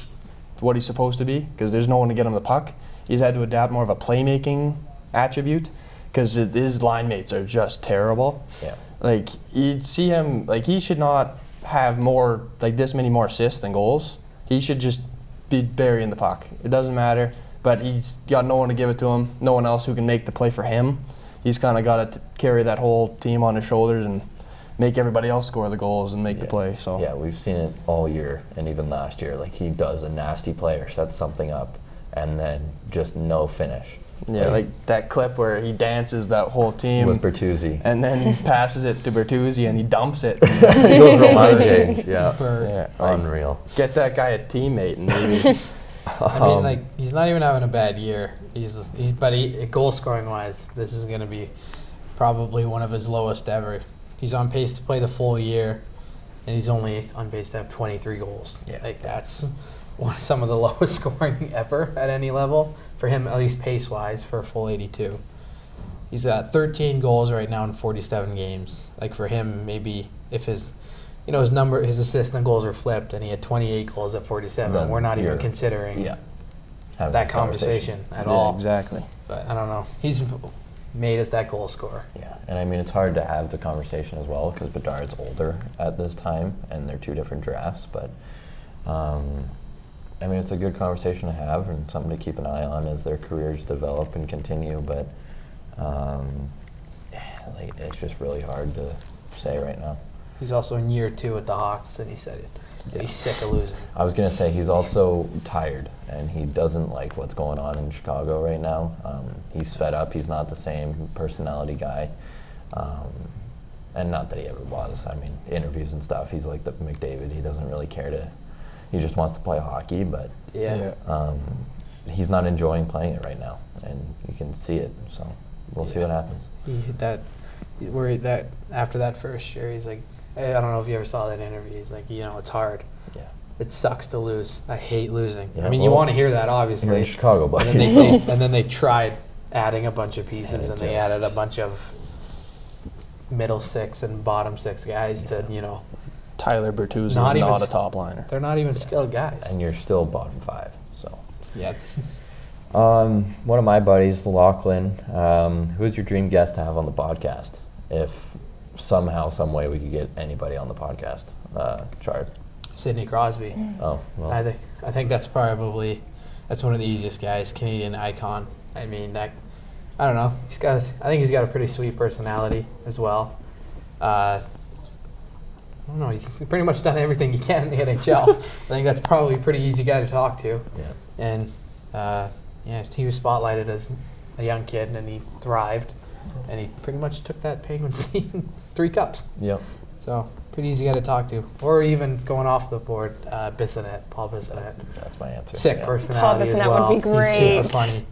[SPEAKER 4] what he's supposed to be, because there's no one to get him the puck. He's had to adapt more of a playmaking attribute because his line mates are just terrible.
[SPEAKER 2] Yeah.
[SPEAKER 4] Like, you'd see him, like, he should not have more, like, this many more assists than goals. He should just be burying the puck. It doesn't matter, but he's got no one to give it to him, no one else who can make the play for him. He's kind of got to carry that whole team on his shoulders and make everybody else score the goals and make the play. So
[SPEAKER 2] yeah, we've seen it all year and even last year. Like, he does a nasty play or sets something up and then just no finish.
[SPEAKER 4] Yeah, like that clip where he dances that whole team
[SPEAKER 2] with Bertuzzi,
[SPEAKER 4] and then he passes it to Bertuzzi and he dumps it.
[SPEAKER 2] He goes Roman James. Yeah,
[SPEAKER 4] like,
[SPEAKER 2] unreal.
[SPEAKER 4] Get that guy a teammate and maybe.
[SPEAKER 3] I mean, like, he's not even having a bad year. But goal scoring wise, this is going to be probably one of his lowest ever. He's on pace to play the full year, and he's only on pace to have 23 goals.
[SPEAKER 2] Yeah.
[SPEAKER 3] Like, that's some of the lowest scoring ever at any level for him, at least pace wise, for a full 82. He's at 13 goals right now in 47 games. Like, for him, maybe if his assists and goals are flipped, and he had 28 goals at 47,
[SPEAKER 2] then
[SPEAKER 3] we're not even considering
[SPEAKER 2] having
[SPEAKER 3] that
[SPEAKER 2] this
[SPEAKER 3] conversation at all.
[SPEAKER 4] Exactly.
[SPEAKER 3] But I don't know. He's made us that goal scorer.
[SPEAKER 2] Yeah, and I mean, it's hard to have the conversation as well because Bedard's older at this time, and they're two different drafts. But I mean, it's a good conversation to have and something to keep an eye on as their careers develop and continue. But like, it's just really hard to say right now.
[SPEAKER 3] He's also in year 2 at the Hawks, and he said it. Yeah. He's sick of losing.
[SPEAKER 2] I was going to say he's also tired, and he doesn't like what's going on in Chicago right now. He's fed up. He's not the same personality guy. And not that he ever was. I mean, interviews and stuff, he's like the McDavid. He doesn't really care to – he just wants to play hockey, but he's not enjoying playing it right now, and you can see it. So we'll see what happens.
[SPEAKER 3] After that first year, he's like, I don't know if you ever saw that interview. He's like, it's hard.
[SPEAKER 2] Yeah.
[SPEAKER 3] It sucks to lose. I hate losing.
[SPEAKER 2] Yeah,
[SPEAKER 3] I mean, you want to hear that, obviously.
[SPEAKER 2] You're in Chicago, buddy.
[SPEAKER 3] And then they tried adding a bunch of pieces, and they added a bunch of middle 6 and bottom 6 guys to,
[SPEAKER 4] Tyler Bertuzzi is
[SPEAKER 3] not
[SPEAKER 4] a top liner.
[SPEAKER 3] They're not even skilled guys.
[SPEAKER 2] And you're still bottom 5, so.
[SPEAKER 3] Yeah.
[SPEAKER 2] One of my buddies, Lachlan, who's your dream guest to have on the podcast? If somehow, some way we could get anybody on the podcast, Chard.
[SPEAKER 3] Sidney Crosby.
[SPEAKER 2] Oh, well.
[SPEAKER 3] I think that's one of the easiest guys, Canadian icon. I mean, I don't know. I think he's got a pretty sweet personality as well. I don't know. He's pretty much done everything he can in the NHL. I think that's probably a pretty easy guy to talk to.
[SPEAKER 2] Yeah.
[SPEAKER 3] And he was spotlighted as a young kid, and he thrived. And he pretty much took that Penguins team 3 cups.
[SPEAKER 2] Yep.
[SPEAKER 3] So, pretty easy guy to talk to. Or even going off the board, Paul Bissonnette.
[SPEAKER 2] That's my answer.
[SPEAKER 3] Sick personality
[SPEAKER 1] Paul
[SPEAKER 3] as well.
[SPEAKER 1] Bissonnette would be great.
[SPEAKER 3] He's super funny.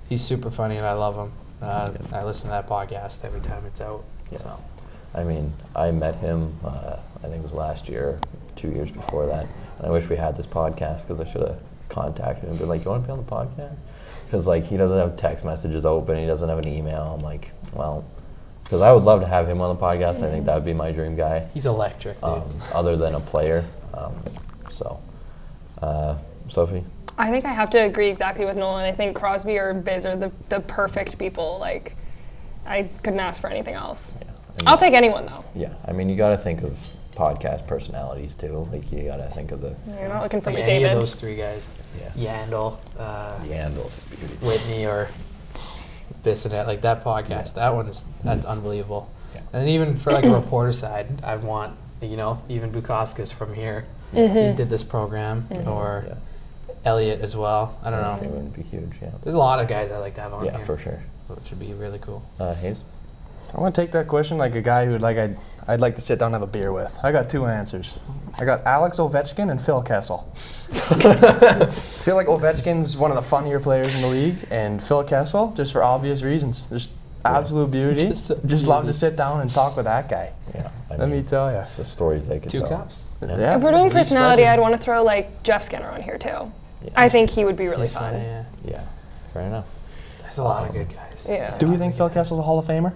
[SPEAKER 3] He's super funny, and I love him. I listen to that podcast every time it's out.
[SPEAKER 2] Yeah.
[SPEAKER 3] So.
[SPEAKER 2] I mean, I met him, I think it was last year, 2 years before that. And I wish we had this podcast because I should have contacted him and been like, you want to be on the podcast? Because, like, he doesn't have text messages open. He doesn't have an email. I'm like, well, because I would love to have him on the podcast. I think that would be my dream guy.
[SPEAKER 3] He's electric, dude.
[SPEAKER 2] Other than a player. Sophie?
[SPEAKER 1] I think I have to agree exactly with Nolan. I think Crosby or Biz are the perfect people. Like, I couldn't ask for anything else.
[SPEAKER 2] Yeah.
[SPEAKER 1] I'll take anyone, though.
[SPEAKER 2] Yeah. I mean, you got to think of podcast personalities, too. Like, you got to think of the...
[SPEAKER 1] You're not looking for
[SPEAKER 3] like
[SPEAKER 1] McDavid.
[SPEAKER 3] any of those 3 guys.
[SPEAKER 2] Yeah.
[SPEAKER 3] Yandel.
[SPEAKER 2] Yandel's a beauty.
[SPEAKER 3] Whitney or Bissonnette. Like, that podcast, that's unbelievable.
[SPEAKER 2] Yeah.
[SPEAKER 3] And even for, like, a reporter side, I want, even Bukowski's from here.
[SPEAKER 1] Mm-hmm.
[SPEAKER 3] He did this program.
[SPEAKER 1] Mm-hmm.
[SPEAKER 3] Or Elliot as well. I don't know.
[SPEAKER 2] It would be huge, yeah.
[SPEAKER 3] There's a lot of guys I like to have on here.
[SPEAKER 2] Yeah, for sure.
[SPEAKER 3] Which would be really cool.
[SPEAKER 2] Hayes?
[SPEAKER 4] I want to take that question like a guy who I'd like to sit down and have a beer with. I got 2 answers. I got Alex Ovechkin and Phil Kessel. I feel like Ovechkin's one of the funnier players in the league, and Phil Kessel, just for obvious reasons, just absolute beauty. Just love to sit down and talk with that guy.
[SPEAKER 2] Yeah.
[SPEAKER 4] Let me tell you.
[SPEAKER 2] The stories they could
[SPEAKER 3] 2
[SPEAKER 2] tell.
[SPEAKER 3] cups.
[SPEAKER 4] Yeah.
[SPEAKER 1] If we're doing
[SPEAKER 4] He's
[SPEAKER 1] personality,
[SPEAKER 4] legend.
[SPEAKER 1] I'd want to throw, like, Jeff Skinner on here, too.
[SPEAKER 2] Yeah.
[SPEAKER 1] I think he would be really
[SPEAKER 3] He's
[SPEAKER 1] fun.
[SPEAKER 3] funny, yeah.
[SPEAKER 2] Yeah, fair enough.
[SPEAKER 3] There's a lot of good guys.
[SPEAKER 1] Yeah.
[SPEAKER 4] Do we think Phil Kessel's a Hall of Famer?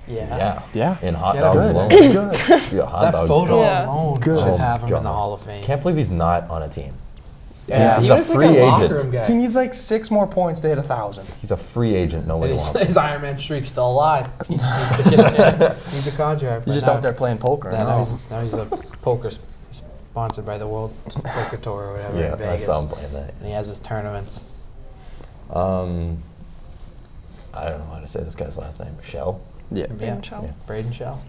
[SPEAKER 4] Yeah.
[SPEAKER 2] In hot
[SPEAKER 3] Get
[SPEAKER 2] dogs
[SPEAKER 3] him.
[SPEAKER 2] alone.
[SPEAKER 4] Good.
[SPEAKER 2] Yeah, hot
[SPEAKER 3] That
[SPEAKER 2] dog
[SPEAKER 3] photo
[SPEAKER 2] joint.
[SPEAKER 1] Yeah.
[SPEAKER 3] alone
[SPEAKER 4] Good.
[SPEAKER 3] should have him in
[SPEAKER 2] God.
[SPEAKER 3] the Hall of Fame.
[SPEAKER 2] Can't believe he's not on a team.
[SPEAKER 4] Yeah.
[SPEAKER 2] He's
[SPEAKER 3] Even
[SPEAKER 2] a
[SPEAKER 3] as like
[SPEAKER 2] free
[SPEAKER 3] a locker
[SPEAKER 2] agent.
[SPEAKER 3] room guy.
[SPEAKER 4] He needs like 6 more points to hit 1,000.
[SPEAKER 2] He's a free agent. Nobody
[SPEAKER 3] His,
[SPEAKER 2] wants him.
[SPEAKER 3] his Iron Man streak's still alive. He just needs to get a chance. He needs a contract.
[SPEAKER 4] He's
[SPEAKER 3] But
[SPEAKER 4] just
[SPEAKER 3] now-
[SPEAKER 4] out there playing poker.
[SPEAKER 3] Now he's a poker. He's sponsored by the World Poker Tour or whatever
[SPEAKER 2] Yeah,
[SPEAKER 3] in
[SPEAKER 2] I
[SPEAKER 3] Vegas.
[SPEAKER 2] saw him playing that.
[SPEAKER 3] And he has his tournaments.
[SPEAKER 2] I don't know how to say this guy's last name. Shell?
[SPEAKER 4] Yeah.
[SPEAKER 1] Braden Shell.
[SPEAKER 2] Yeah.
[SPEAKER 3] Braden Shell.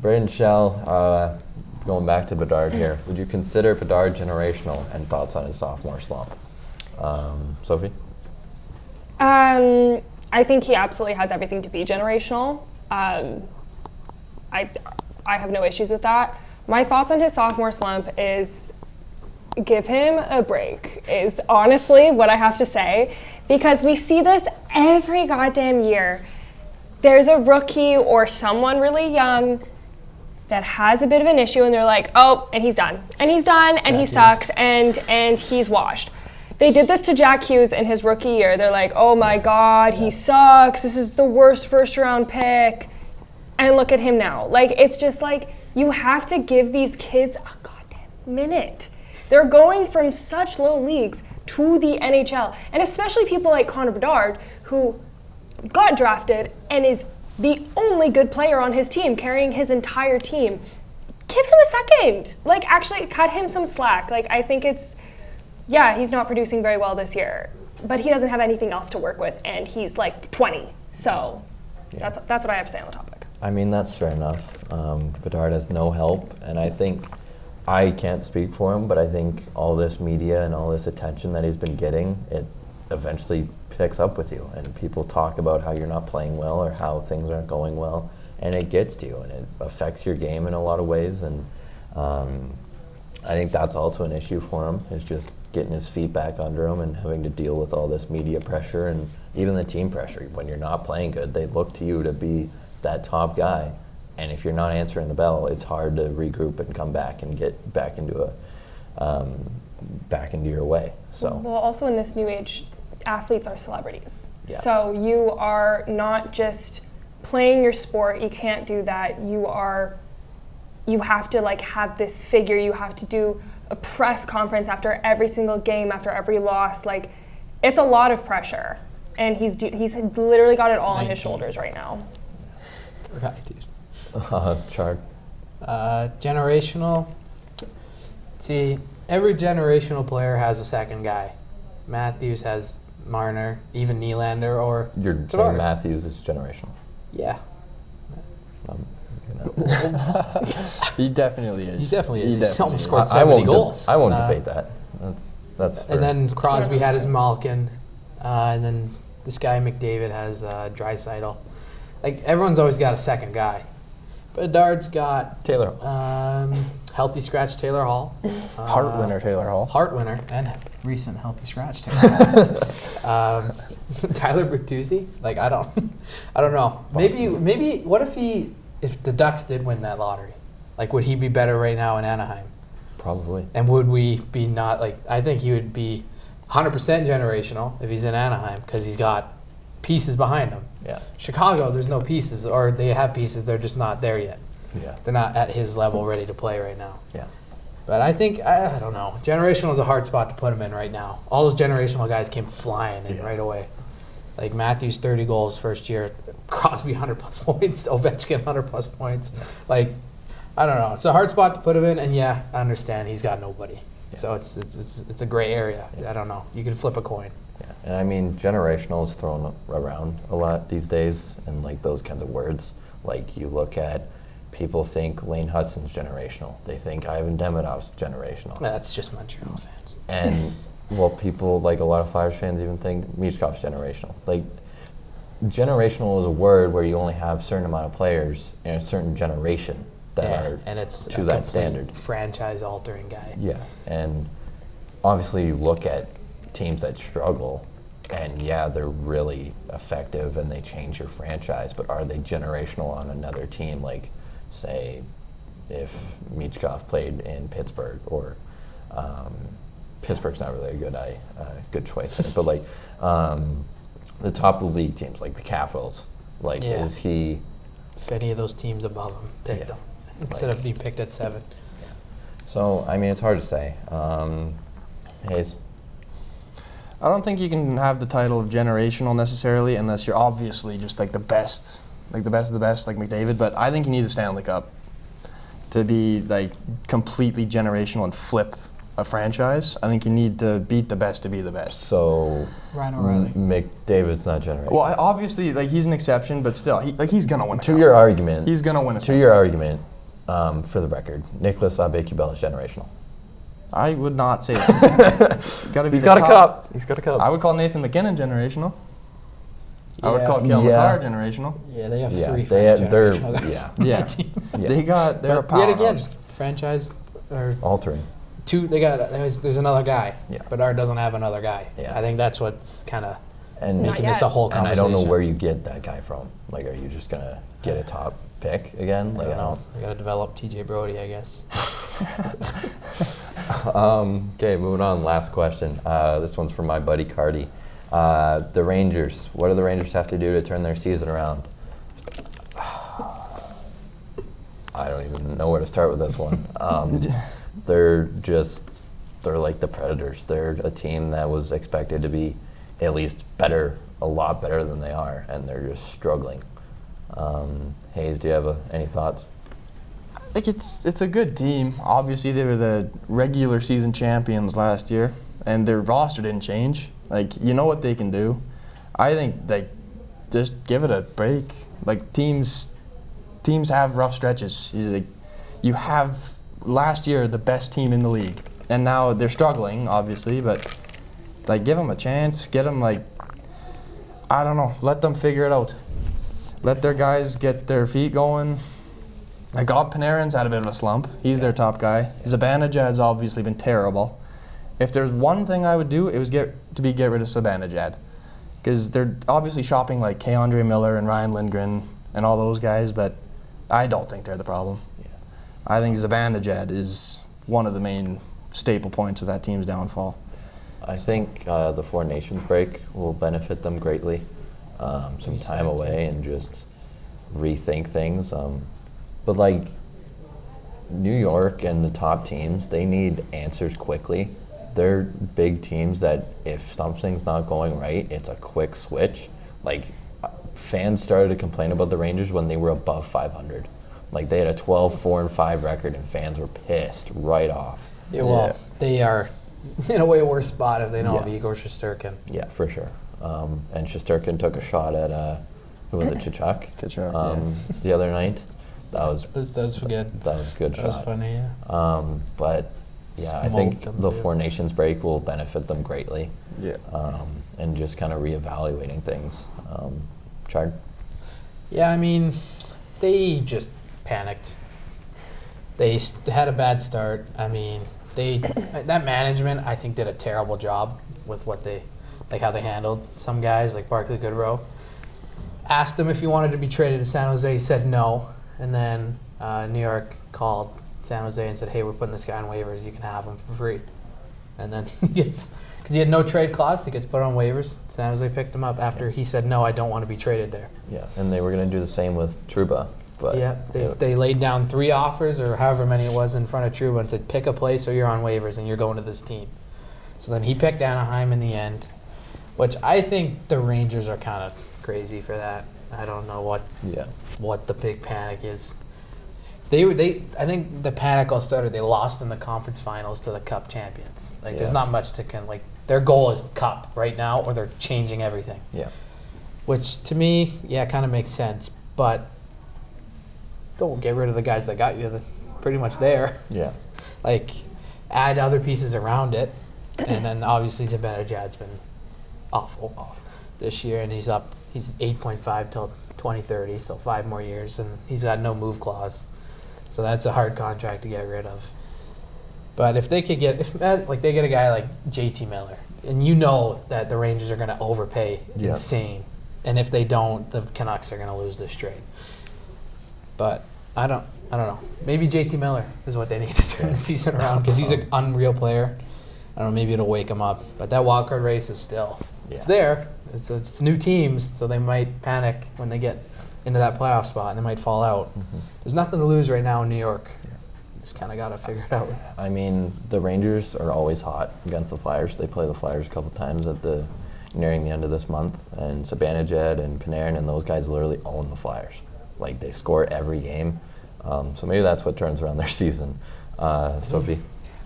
[SPEAKER 2] Braden Shell, going back to Bedard here. Would you consider Bedard generational, and thoughts on his sophomore slump? Sophie?
[SPEAKER 1] I think he absolutely has everything to be generational. I have no issues with that. My thoughts on his sophomore slump is give him a break, is honestly what I have to say, because we see this every goddamn year. There's a rookie or someone really young that has a bit of an issue and they're like, oh, and he's done. And he's done, and he sucks, and he's washed. They did this to Jack Hughes in his rookie year. They're like, oh my God, he sucks. This is the worst first round pick. And look at him now. Like, it's just like, you have to give these kids a goddamn minute. They're going from such low leagues to the NHL. And especially people like Connor Bedard, who got drafted and is the only good player on his team, carrying his entire team. Give him a second. Like, actually cut him some slack. Like, I think it's, yeah, he's not producing very well this year, but he doesn't have anything else to work with, and he's like 20. So that's what I have to say on the topic.
[SPEAKER 2] I mean, that's fair enough. Bedard has no help, and I think, I can't speak for him, but I think all this media and all this attention that he's been getting, it eventually picks up with you, and people talk about how you're not playing well or how things aren't going well, and it gets to you, and it affects your game in a lot of ways, and I think that's also an issue for him, is just getting his feet back under him and having to deal with all this media pressure and even the team pressure. When you're not playing good, they look to you to be that top guy, and if you're not answering the bell, it's hard to regroup and come back and get back into your way. So
[SPEAKER 1] Well, also in this new age, athletes are celebrities.
[SPEAKER 2] Yeah.
[SPEAKER 1] So you are not just playing your sport. You can't do that. You have to like have this figure. You have to do a press conference after every single game, after every loss. Like, it's a lot of pressure, and he's literally got it all on his shoulders right now.
[SPEAKER 3] Right, dude.
[SPEAKER 2] Chard.
[SPEAKER 3] Generational. See, every generational player has a second guy. Matthews has Marner, even Nylander, or
[SPEAKER 2] You're saying
[SPEAKER 3] Tavares.
[SPEAKER 2] Matthews is generational.
[SPEAKER 3] Yeah.
[SPEAKER 4] He definitely is.
[SPEAKER 3] He definitely is. He's almost
[SPEAKER 4] is.
[SPEAKER 3] scored
[SPEAKER 2] I
[SPEAKER 3] 70
[SPEAKER 2] won't
[SPEAKER 3] goals.
[SPEAKER 2] I won't debate that. That's fair.
[SPEAKER 3] And then Crosby had his Malkin, and then this guy McDavid has Draisaitl. Like, everyone's always got a second guy. Bedard's got
[SPEAKER 2] Taylor.
[SPEAKER 3] healthy scratch Taylor Hall.
[SPEAKER 4] Hart winner Taylor Hall.
[SPEAKER 3] Hart winner and recent healthy scratch Taylor Hall. Tyler Bertuzzi. Like, I don't know. Maybe what if the Ducks did win that lottery? Like, would he be better right now in Anaheim?
[SPEAKER 2] Probably.
[SPEAKER 3] And would we be not, like, I think he would be 100% generational if he's in Anaheim, because he's got pieces behind him.
[SPEAKER 2] Yeah.
[SPEAKER 3] Chicago, there's no pieces, or they have pieces, they're just not there yet.
[SPEAKER 2] Yeah.
[SPEAKER 3] They're not at his level ready to play right now.
[SPEAKER 2] Yeah.
[SPEAKER 3] But I think, I don't know, generational is a hard spot to put him in right now. All those generational guys came flying in right away. Like, Matthews, 30 goals first year, Crosby, 100-plus points, Ovechkin, 100-plus points.
[SPEAKER 2] Yeah.
[SPEAKER 3] Like, I don't know. It's a hard spot to put him in, and yeah, I understand he's got nobody.
[SPEAKER 2] Yeah.
[SPEAKER 3] So it's a gray area.
[SPEAKER 2] Yeah.
[SPEAKER 3] I don't know. You can flip a coin.
[SPEAKER 2] Yeah. And I mean, generational is thrown around a lot these days, and like those kinds of words. Like, you look at, people think Lane Hutson's generational. They think Ivan Demitov's generational.
[SPEAKER 3] Well, that's just Montreal fans.
[SPEAKER 2] And well, people, like a lot of Flyers fans, even think Michkov's generational. Like, generational is a word where you only have a certain amount of players in a certain generation that are
[SPEAKER 3] and it's
[SPEAKER 2] to
[SPEAKER 3] a
[SPEAKER 2] that
[SPEAKER 3] complete
[SPEAKER 2] standard.
[SPEAKER 3] franchise-altering guy.
[SPEAKER 2] Yeah, and obviously you look at teams that struggle, and yeah, they're really effective and they change your franchise, but are they generational on another team? Like, say, if Michkov played in Pittsburgh, or Pittsburgh's not really a good choice, but like the top of the league teams, like the Capitals, like,
[SPEAKER 3] Yeah.
[SPEAKER 2] is he
[SPEAKER 3] if any of those teams above him picked him instead of being picked at 7.
[SPEAKER 2] So, I mean, it's hard to say. Hayes?
[SPEAKER 4] I don't think you can have the title of generational necessarily unless you're obviously just like the best of the best, like McDavid. But I think you need a Stanley Cup to be like completely generational and flip a franchise. I think you need to beat the best to be the best.
[SPEAKER 2] So,
[SPEAKER 3] Ryan O'Reilly.
[SPEAKER 2] McDavid's not generational.
[SPEAKER 4] Well, obviously, like he's an exception, but still, he's gonna win.
[SPEAKER 2] To your argument,
[SPEAKER 4] he's gonna win.
[SPEAKER 2] To your argument, for the record, Nicholas Aube-Kubel is generational.
[SPEAKER 4] I would not say that.
[SPEAKER 2] He's got a cup. He's got a cup.
[SPEAKER 4] I would call Nathan McKinnon generational. I would call Cale Hayes generational.
[SPEAKER 3] Yeah, they have 3
[SPEAKER 2] generational
[SPEAKER 3] guys.
[SPEAKER 4] Yeah. They're a powerhouse.
[SPEAKER 3] Yet again, franchise or
[SPEAKER 2] altering.
[SPEAKER 3] 2. They got there's another guy,
[SPEAKER 2] Yeah.
[SPEAKER 3] but Art doesn't have another guy.
[SPEAKER 2] Yeah.
[SPEAKER 3] I think that's what's kind of
[SPEAKER 2] And
[SPEAKER 3] making this a whole
[SPEAKER 2] and I
[SPEAKER 3] conversation.
[SPEAKER 2] don't know where you get that guy from. Like, are you just gonna get a top pick again? Like,
[SPEAKER 3] I don't know. I got to develop TJ Brody, I guess.
[SPEAKER 2] Okay, moving on. Last question. This one's from my buddy Cardi. The Rangers. What do the Rangers have to do to turn their season around? I don't even know where to start with this one. They're like the Predators. They're a team that was expected to be at least better, a lot better than they are, and they're just struggling. Hayes, do you have any thoughts?
[SPEAKER 4] Like it's a good team. Obviously, they were the regular season champions last year, and their roster didn't change. Like, you know what they can do. I think like just give it a break. Like teams have rough stretches. You have last year the best team in the league, and now they're struggling, obviously. But like, give them a chance. Get them like, I don't know. Let them figure it out. Let their guys get their feet going. Like, Panarin's had a bit of a slump. He's their top guy. Zibanejad's obviously been terrible. If there's one thing I would do, it was get rid of Zibanejad. Because they're obviously shopping like K'Andre Miller and Ryan Lindgren and all those guys, but I don't think they're the problem.
[SPEAKER 2] Yeah.
[SPEAKER 4] I think Zibanejad is one of the main staple points of that team's downfall.
[SPEAKER 2] I think the Four Nations break will benefit them greatly. Some time away and just rethink things. But like New York and the top teams, they need answers quickly. They're big teams that if something's not going right, it's a quick switch. Like, fans started to complain about the Rangers when they were above 500. Like, they had a 12-4-5 record and fans were pissed right off.
[SPEAKER 3] Yeah, well, they are in a way worse spot if they don't have Igor Shesterkin.
[SPEAKER 2] Yeah, for sure. And Shesterkin took a shot at, who was it, Tkachuk?
[SPEAKER 4] Tkachuk,
[SPEAKER 2] the other night. That was
[SPEAKER 3] good.
[SPEAKER 2] That was a good
[SPEAKER 3] That
[SPEAKER 2] shot.
[SPEAKER 3] was funny, yeah.
[SPEAKER 2] But yeah, I
[SPEAKER 3] Smoked
[SPEAKER 2] think
[SPEAKER 3] them
[SPEAKER 2] the
[SPEAKER 3] too.
[SPEAKER 2] Four Nations break will benefit them greatly.
[SPEAKER 4] Yeah.
[SPEAKER 2] And just kind of reevaluating things. Chard?
[SPEAKER 3] Yeah, I mean, they just panicked. They had a bad start. I mean, that management, I think, did a terrible job with what how they handled some guys, like Barclay Goodrow. Asked him if he wanted to be traded to San Jose. He said no. And then New York called San Jose and said, hey, we're putting this guy on waivers. You can have him for free. And then because he had no trade clause, he gets put on waivers. San Jose picked him up after he said, no, I don't want to be traded there.
[SPEAKER 2] Yeah, and they were going to do the same with Trouba. But
[SPEAKER 3] Yeah, they laid down 3 offers or however many it was in front of Trouba and said, pick a place or you're on waivers and you're going to this team. So then he picked Anaheim in the end, which I think the Rangers are kind of crazy for that. I don't know what the big panic is. I think the panic all started. They lost in the conference finals to the Cup champions. Like, there's not much to their goal is Cup right now, or they're changing everything.
[SPEAKER 2] Yeah.
[SPEAKER 3] Which to me, kind of makes sense. But don't get rid of the guys that got you. They're pretty much there.
[SPEAKER 2] Yeah.
[SPEAKER 3] Like, add other pieces around it, and then obviously Zibanejad's been awful this year, and he's 8.5 till 2030, so 5 more years, and he's got no move clause. So that's a hard contract to get rid of. But if they could get, they get a guy like JT Miller, and you know that the Rangers are going to overpay insane, and if they don't, the Canucks are going to lose this trade. But I don't know. Maybe JT Miller is what they need to turn the season around, because he's an unreal player. I don't know. Maybe it'll wake him up. But that wild card race is still it's there. It's new teams, so they might panic when they get into that playoff spot, and they might fall out.
[SPEAKER 2] Mm-hmm.
[SPEAKER 3] There's nothing to lose right now in New York. Just kind of got to figure it out.
[SPEAKER 2] I mean, the Rangers are always hot against the Flyers. They play the Flyers a couple times nearing the end of this month, and Zibanejad and Panarin and those guys literally own the Flyers. Like, they score every game. So maybe that's what turns around their season. Sophie?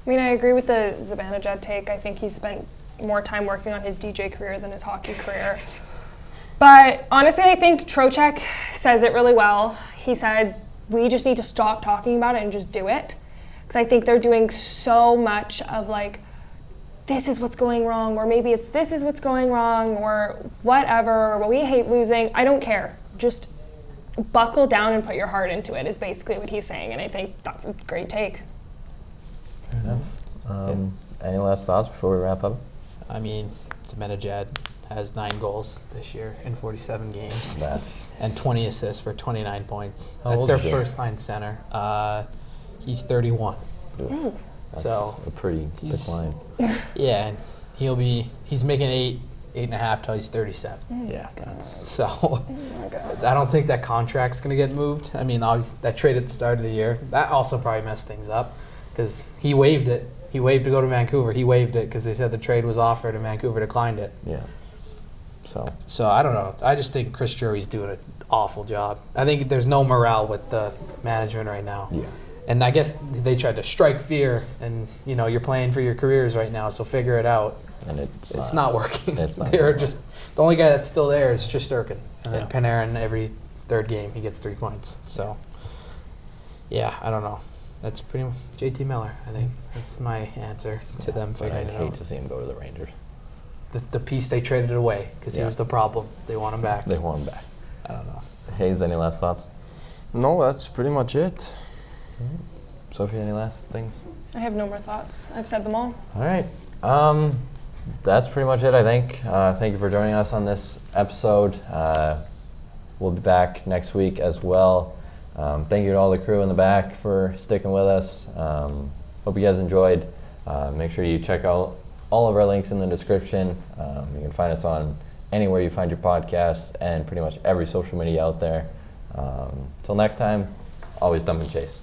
[SPEAKER 1] I mean, I agree with the Zibanejad take. I think he spent more time working on his DJ career than his hockey career. But honestly, I think Trocheck says it really well. He said, we just need to stop talking about it and just do it. Because I think they're doing so much of like, this is what's going wrong, or maybe it's this is what's going wrong, or whatever, or we hate losing. I don't care. Just buckle down and put your heart into it is basically what he's saying. And I think that's a great take.
[SPEAKER 2] Fair enough. Any last thoughts before we wrap up?
[SPEAKER 3] I mean, Zibanejad has 9 goals this year in 47 games. And 20 assists for 29 points.
[SPEAKER 2] How
[SPEAKER 3] That's
[SPEAKER 2] old
[SPEAKER 3] their
[SPEAKER 2] is he?
[SPEAKER 3] first-line center. He's 31.
[SPEAKER 2] That's
[SPEAKER 3] So
[SPEAKER 2] a pretty good line.
[SPEAKER 3] Yeah, and he's making 8.5 till he's 37.
[SPEAKER 2] Yeah, that's
[SPEAKER 3] So I don't think that contract's going to get moved. I mean, obviously, that trade at the start of the year, that also probably messed things up because he waived it. He waived to go to Vancouver. He waived it because they said the trade was offered and Vancouver declined it.
[SPEAKER 2] yeah.
[SPEAKER 3] So I don't know. I just think Chris Drury's doing an awful job. I think there's no morale with the management right now.
[SPEAKER 2] Yeah.
[SPEAKER 3] And I guess they tried to strike fear, and you're playing for your careers right now, so figure it out.
[SPEAKER 2] And
[SPEAKER 3] It's not working.
[SPEAKER 2] It's not
[SPEAKER 3] They're
[SPEAKER 2] working.
[SPEAKER 3] just the only guy that's still there is Shesterkin, and then
[SPEAKER 2] Yeah.
[SPEAKER 3] Panarin every third game he gets 3 points. So yeah, I don't know. That's pretty much JT Miller. I think that's my answer to them
[SPEAKER 2] But
[SPEAKER 3] figuring
[SPEAKER 2] I'd
[SPEAKER 3] it
[SPEAKER 2] hate
[SPEAKER 3] out.
[SPEAKER 2] to see him go to the Rangers.
[SPEAKER 3] The piece they traded away because he
[SPEAKER 2] Yeah.
[SPEAKER 3] was the problem. They want him back.
[SPEAKER 2] They want him back.
[SPEAKER 3] I don't know.
[SPEAKER 2] Hayes, any last thoughts?
[SPEAKER 4] No, that's pretty much it.
[SPEAKER 2] Sophie, any last things?
[SPEAKER 1] I have no more thoughts. I've said them all.
[SPEAKER 2] All right. That's pretty much it, I think. Thank you for joining us on this episode. We'll be back next week as well. Thank you to all the crew in the back for sticking with us. Hope you guys enjoyed. Make sure you check out all of our links in the description. You can find us on anywhere you find your podcasts and pretty much every social media out there. Till next time, always dump and chase.